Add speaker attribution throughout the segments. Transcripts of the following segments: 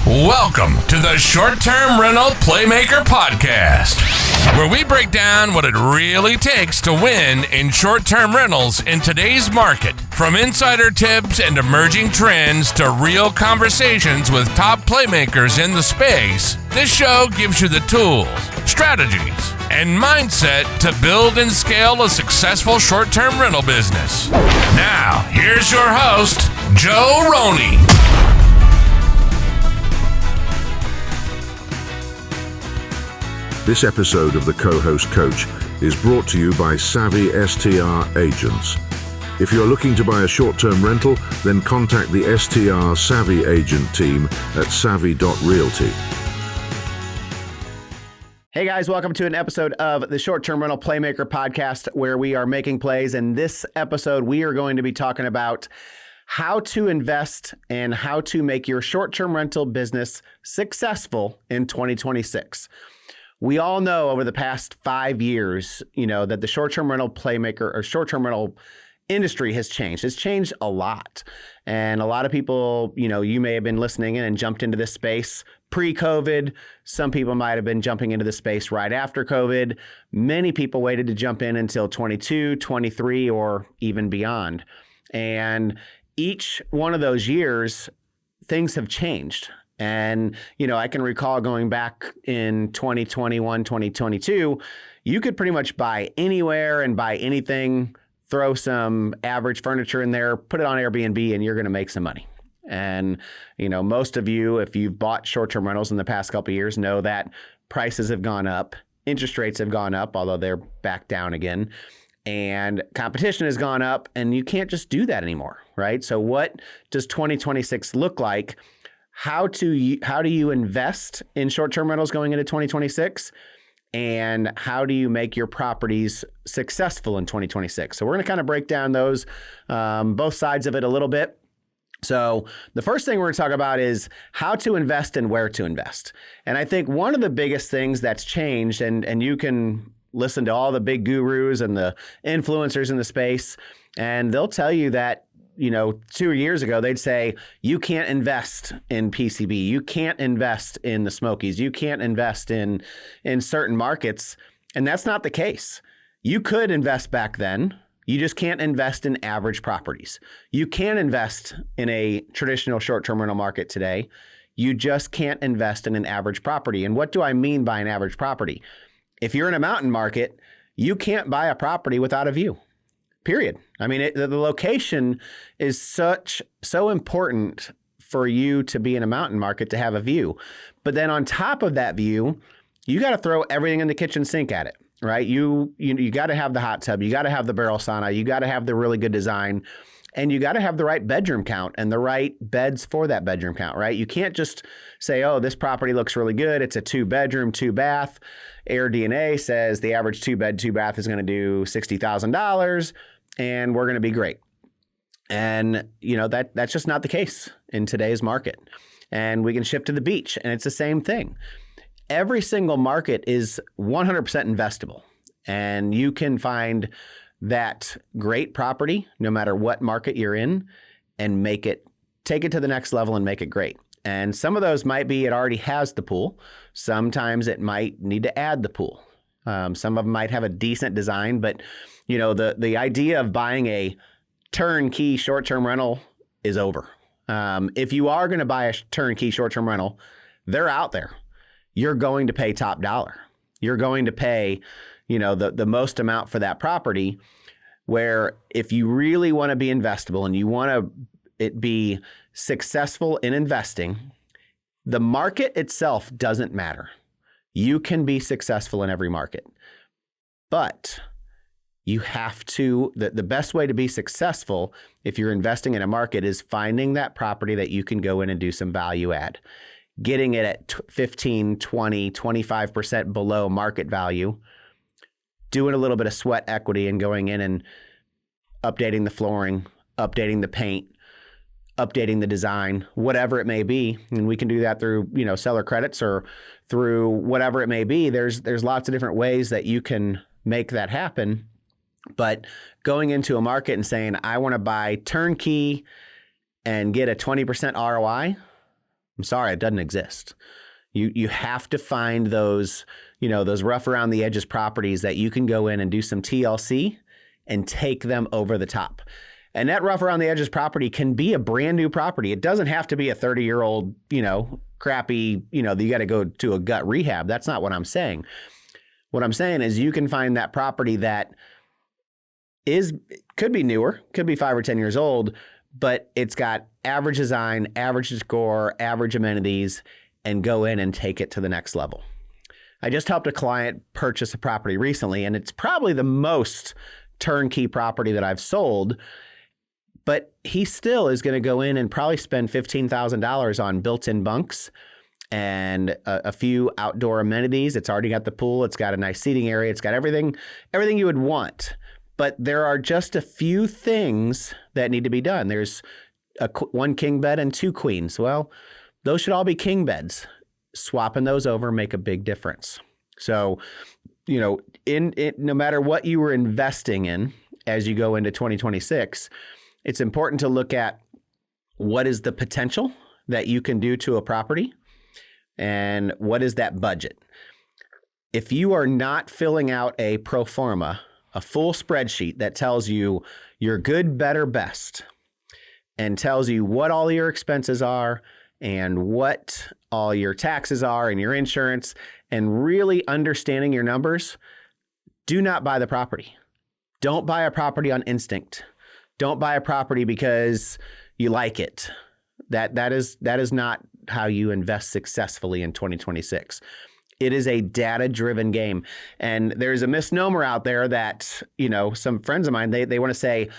Speaker 1: Welcome to the Short-Term Rental Playmaker Podcast, where we break down what it really takes to win in short-term rentals in today's market. From insider tips and emerging trends to real conversations with top playmakers in the space, this show gives you the tools, strategies, and mindset to build and scale a successful short-term rental business. Now, here's your host, Joe Roney.
Speaker 2: This episode of the Co-Host Coach is brought to you by Savvy STR Agents. If you're looking to buy a short-term rental, then contact the STR Savvy Agent team at savvy.realty.
Speaker 3: Hey guys, welcome to an episode of the Short-Term Rental Playmaker Podcast, where we are making plays. In this episode, we are going to be talking about how to invest and how to make your short-term rental business successful in 2026. We all know over the past 5 years, that the short-term rental playmaker or short-term rental industry has changed. It's changed a lot. And a lot of people, you may have been listening in and jumped into this space pre-COVID. Some people might have been jumping into the space right after COVID. Many people waited to jump in until 22, 23, or even beyond. And each one of those years, things have changed. And, I can recall going back in 2021, 2022, you could pretty much buy anywhere and buy anything, throw some average furniture in there, put it on Airbnb, and you're going to make some money. And, most of you, if you've bought short-term rentals in the past couple of years, know that prices have gone up, interest rates have gone up, although they're back down again, and competition has gone up, and you can't just do that anymore, right? So what does 2026 look like? How do you invest in short-term rentals going into 2026? And how do you make your properties successful in 2026? So we're going to kind of break down those, both sides of it a little bit. So the first thing we're going to talk about is how to invest and where to invest. And I think one of the biggest things that's changed, and you can listen to all the big gurus and the influencers in the space, and they'll tell you that 2 years ago, they'd say, you can't invest in PCB. You can't invest in the Smokies. You can't invest in certain markets. And that's not the case. You could invest back then. You just can't invest in average properties. You can invest in a traditional short-term rental market today. You just can't invest in an average property. And what do I mean by an average property? If you're in a mountain market, you can't buy a property without a view. Period. I mean, the location is so important for you to be in a mountain market to have a view. But then on top of that view, you got to throw everything in the kitchen sink at it, right? You got to have the hot tub. You got to have the barrel sauna. You got to have the really good design. And you got to have the right bedroom count and the right beds for that bedroom count, right? You can't just say, oh, this property looks really good. It's a 2-bedroom, 2-bath. AirDNA says the average 2-bed, 2-bath is going to do $60,000. And we're going to be great. And, that's just not the case in today's market. And we can shift to the beach, and it's the same thing. Every single market is 100% investable. And you can find that great property, no matter what market you're in, and take it to the next level and make it great. And some of those might be it already has the pool. Sometimes it might need to add the pool. Some of them might have a decent design, but the idea of buying a turnkey short-term rental is over. If you are going to buy a turnkey short-term rental, they're out there. You're going to pay top dollar. You're going to pay, the most amount for that property, where if you really want to be investable and you want it be successful in investing, the market itself doesn't matter. You can be successful in every market, but you have to, the best way to be successful if you're investing in a market is finding that property that you can go in and do some value add, getting it at 15, 20, 25% below market value, doing a little bit of sweat equity and going in and updating the flooring, updating the paint, updating the design, whatever it may be. And we can do that through, seller credits or through whatever it may be. There's lots of different ways that you can make that happen. But going into a market and saying, I want to buy turnkey and get a 20% ROI, I'm sorry, it doesn't exist. You have to find those, those rough around the edges properties that you can go in and do some TLC and take them over the top. And that rough around the edges property can be a brand new property. It doesn't have to be a 30-year-old, crappy, you got to go to a gut rehab. That's not what I'm saying. What I'm saying is you can find that property that could be newer, could be 5 or 10 years old, but it's got average design, average score, average amenities, and go in and take it to the next level. I just helped a client purchase a property recently, and it's probably the most turnkey property that I've sold, but he still is going to go in and probably spend $15,000 on built-in bunks and a few outdoor amenities. It's already got the pool. It's got a nice seating area. It's got everything you would want. But there are just a few things that need to be done. There's one king bed and 2 queens. Well, those should all be king beds. Swapping those over make a big difference. So, no matter what you were investing in as you go into 2026, it's important to look at what is the potential that you can do to a property and what is that budget. If you are not filling out a pro forma, a full spreadsheet that tells you your good, better, best, and tells you what all your expenses are and what all your taxes are and your insurance, and really understanding your numbers, do not buy the property. Don't buy a property on instinct. Don't buy a property because you like it. That is not how you invest successfully in 2026. It is a data-driven game. And there's a misnomer out there that, some friends of mine, they want to say,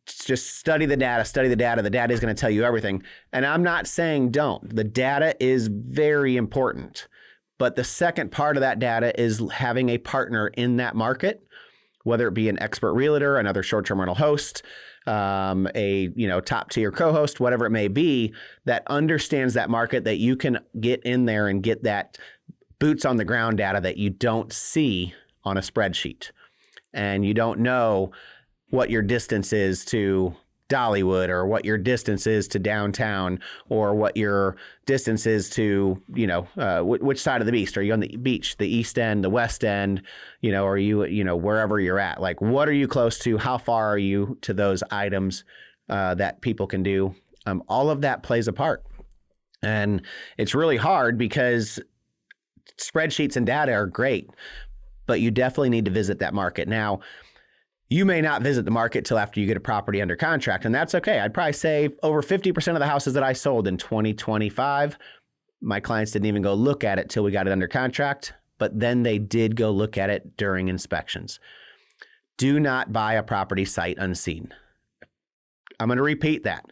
Speaker 3: just study the data. The data is going to tell you everything. And I'm not saying don't. The data is very important. But the second part of that data is having a partner in that market, whether it be an expert realtor, another short-term rental host, a top-tier co-host, whatever it may be, that understands that market, that you can get in there and get that boots on the ground data that you don't see on a spreadsheet. And you don't know what your distance is to Dollywood, or what your distance is to downtown, or what your distance is to, which side of the beach. Are you on the beach, the east end, the west end, are you, wherever you're at? Like, what are you close to? How far are you to those items that people can do? All of that plays a part. And it's really hard because spreadsheets and data are great, but you definitely need to visit that market. Now, you may not visit the market till after you get a property under contract, and that's okay. I'd probably say over 50% of the houses that I sold in 2025, my clients didn't even go look at it till we got it under contract, but then they did go look at it during inspections. Do not buy a property sight unseen. I'm going to repeat that.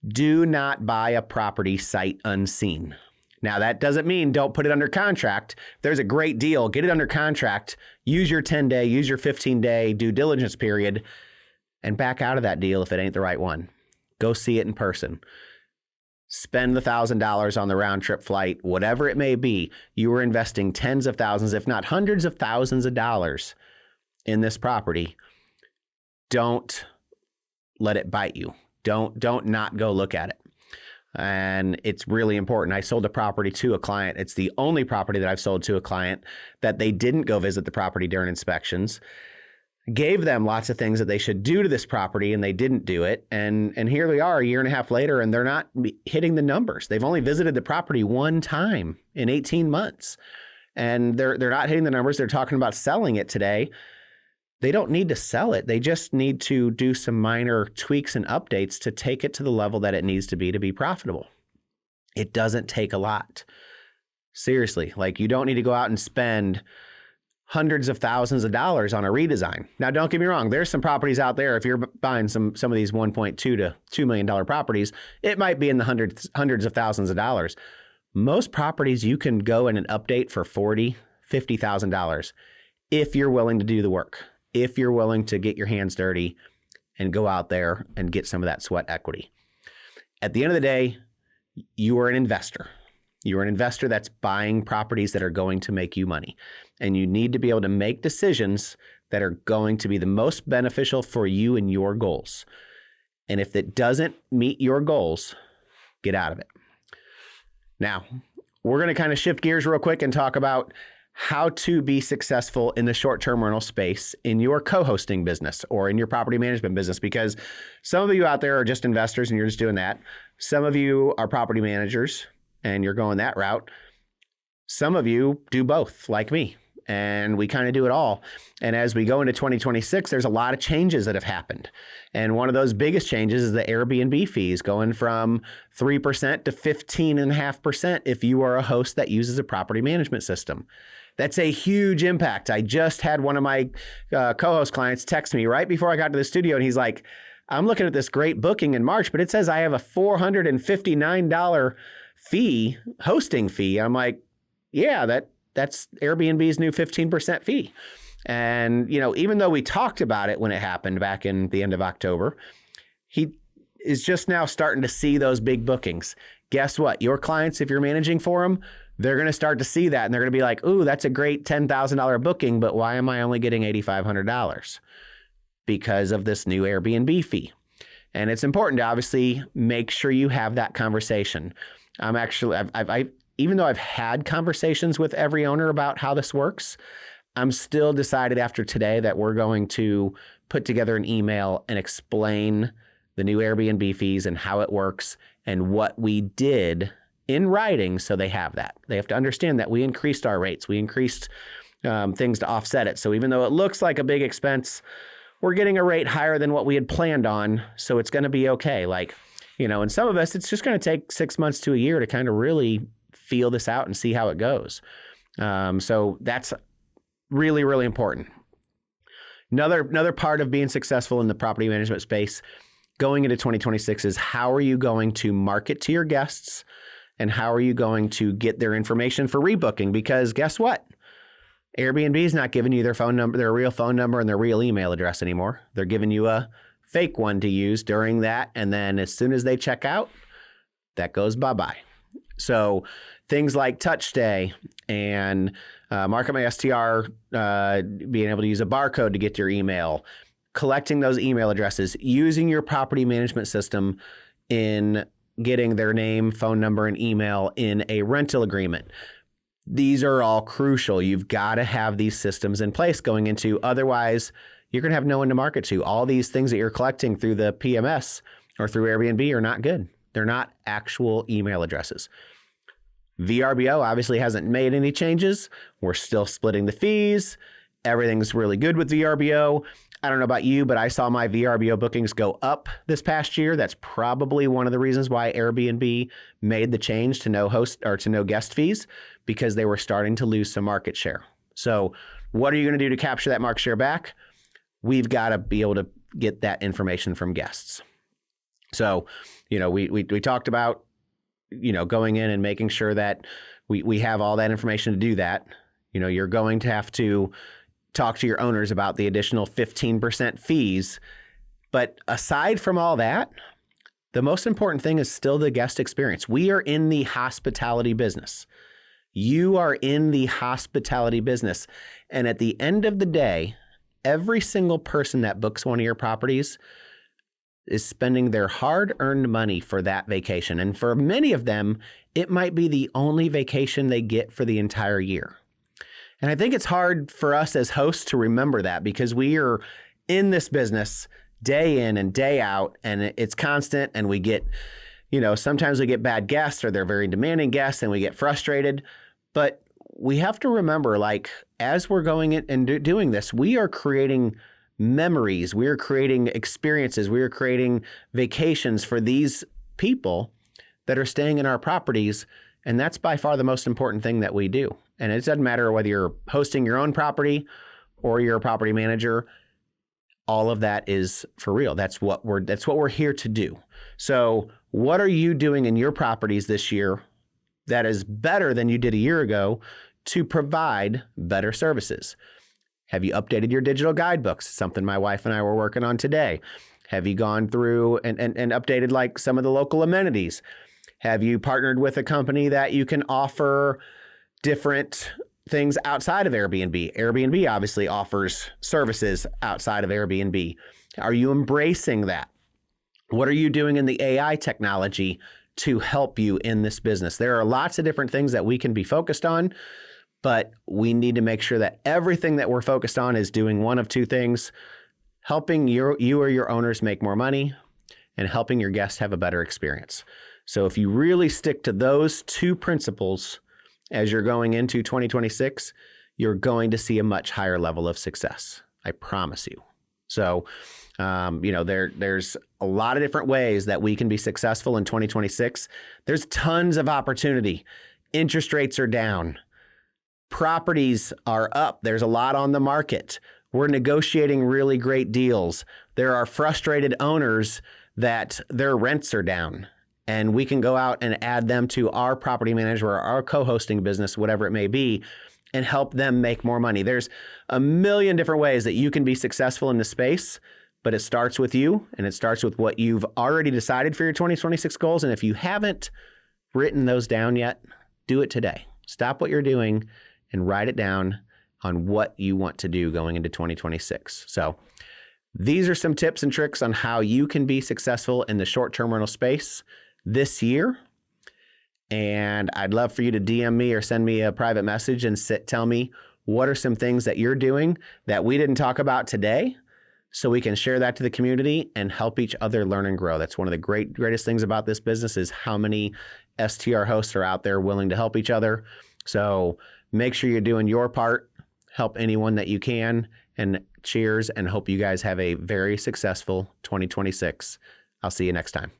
Speaker 3: Do not buy a property sight unseen. Now, that doesn't mean don't put it under contract. If there's a great deal, get it under contract, use your 10-day, use your 15-day due diligence period, and back out of that deal if it ain't the right one. Go see it in person. Spend the $1,000 on the round trip flight, whatever it may be. You are investing tens of thousands, if not hundreds of thousands of dollars in this property. Don't let it bite you. Don't not go look at it. And it's really important. I sold a property to a client. It's the only property that I've sold to a client that they didn't go visit the property during inspections. Gave them lots of things that they should do to this property, and they didn't do it. And here they are a year and a half later, and they're not hitting the numbers. They've only visited the property one time in 18 months. And they're not hitting the numbers. They're talking about selling it today. They don't need to sell it. They just need to do some minor tweaks and updates to take it to the level that it needs to be profitable. It doesn't take a lot. Seriously, like, you don't need to go out and spend hundreds of thousands of dollars on a redesign. Now, don't get me wrong. There's some properties out there. If you're buying some of these $1.2 to $2 million properties, it might be in the hundreds of thousands of dollars. Most properties you can go in and update for $40,000, $50,000 if you're willing to do the work. If you're willing to get your hands dirty and go out there and get some of that sweat equity. At the end of the day, you are an investor. You're an investor that's buying properties that are going to make you money. And you need to be able to make decisions that are going to be the most beneficial for you and your goals. And if it doesn't meet your goals, get out of it. Now, we're going to kind of shift gears real quick and talk about how to be successful in the short-term rental space in your co-hosting business or in your property management business, because some of you out there are just investors and you're just doing that. Some of you are property managers and you're going that route. Some of you do both, like me, and we kind of do it all. And as we go into 2026, there's a lot of changes that have happened. And one of those biggest changes is the Airbnb fees going from 3% to 15.5% if you are a host that uses a property management system. That's a huge impact. I just had one of my co-host clients text me right before I got to the studio, and he's like, I'm looking at this great booking in March, but it says I have a $459 fee, hosting fee. I'm like, yeah, that's Airbnb's new 15% fee. And, even though we talked about it when it happened back in the end of October, he is just now starting to see those big bookings. Guess what? Your clients, if you're managing for them, they're going to start to see that and they're going to be like, ooh, that's a great $10,000 booking, but why am I only getting $8,500? Because of this new Airbnb fee. And it's important to obviously make sure you have that conversation. Even though I've had conversations with every owner about how this works, I'm still decided after today that we're going to put together an email and explain the new Airbnb fees and how it works and what we did in writing, so they have that. They have to understand that we increased our rates. We increased things to offset it. So even though it looks like a big expense, we're getting a rate higher than what we had planned on. So it's going to be okay. And some of us, it's just going to take 6 months to a year to kind of really feel this out and see how it goes. So that's really, really important. Another part of being successful in the property management space going into 2026 is how are you going to market to your guests? And how are you going to get their information for rebooking? Because guess what? Airbnb is not giving you their phone number, their real phone number and their real email address anymore. They're giving you a fake one to use during that. And then as soon as they check out, that goes bye-bye. So things like Touch Stay and Market My STR, being able to use a barcode to get your email, collecting those email addresses, using your property management system in getting their name, phone number, and email in a rental agreement. These are all crucial. You've got to have these systems in place going into, otherwise you're going to have no one to market to. All these things that you're collecting through the PMS or through Airbnb are not good. They're not actual email addresses. VRBO obviously hasn't made any changes. We're still splitting the fees. Everything's really good with VRBO. I don't know about you, but I saw my VRBO bookings go up this past year. That's probably one of the reasons why Airbnb made the change to no host or to no guest fees, because they were starting to lose some market share. So what are you going to do to capture that market share back? We've got to be able to get that information from guests. So, we talked about, going in and making sure that we have all that information to do that. You're going to have to talk to your owners about the additional 15% fees. But aside from all that, the most important thing is still the guest experience. We are in the hospitality business. You are in the hospitality business. And at the end of the day, every single person that books one of your properties is spending their hard-earned money for that vacation. And for many of them, it might be the only vacation they get for the entire year. And I think it's hard for us as hosts to remember that, because we are in this business day in and day out, and it's constant, and we get, sometimes we get bad guests or they're very demanding guests and we get frustrated. But we have to remember, as we're going in and doing this, we are creating memories, we are creating experiences, we are creating vacations for these people that are staying in our properties. And that's by far the most important thing that we do. And it doesn't matter whether you're hosting your own property or you're a property manager. All of that is for real. That's what we're here to do. So what are you doing in your properties this year that is better than you did a year ago to provide better services? Have you updated your digital guidebooks? Something my wife and I were working on today. Have you gone through and updated some of the local amenities? Have you partnered with a company that you can offer different things outside of Airbnb? Airbnb obviously offers services outside of Airbnb. Are you embracing that? What are you doing in the AI technology to help you in this business. There are lots of different things that we can be focused on, but we need to make sure that everything that we're focused on is doing one of two things: helping you or your owners make more money, and helping your guests have a better experience. So if you really stick to those two principles as you're going into 2026, you're going to see a much higher level of success. I promise you. So, there's a lot of different ways that we can be successful in 2026. There's tons of opportunity. Interest rates are down. Properties are up. There's a lot on the market. We're negotiating really great deals. There are frustrated owners that their rents are down, and we can go out and add them to our property manager or our co-hosting business, whatever it may be, and help them make more money. There's a million different ways that you can be successful in this space, but it starts with you, and it starts with what you've already decided for your 2026 goals. And if you haven't written those down yet, do it today. Stop what you're doing and write it down on what you want to do going into 2026. So these are some tips and tricks on how you can be successful in the short-term rental space this year. And I'd love for you to DM me or send me a private message and tell me what are some things that you're doing that we didn't talk about today, so we can share that to the community and help each other learn and grow. That's one of the greatest things about this business, is how many STR hosts are out there willing to help each other. So make sure you're doing your part, help anyone that you can, and cheers, and hope you guys have a very successful 2026. I'll see you next time.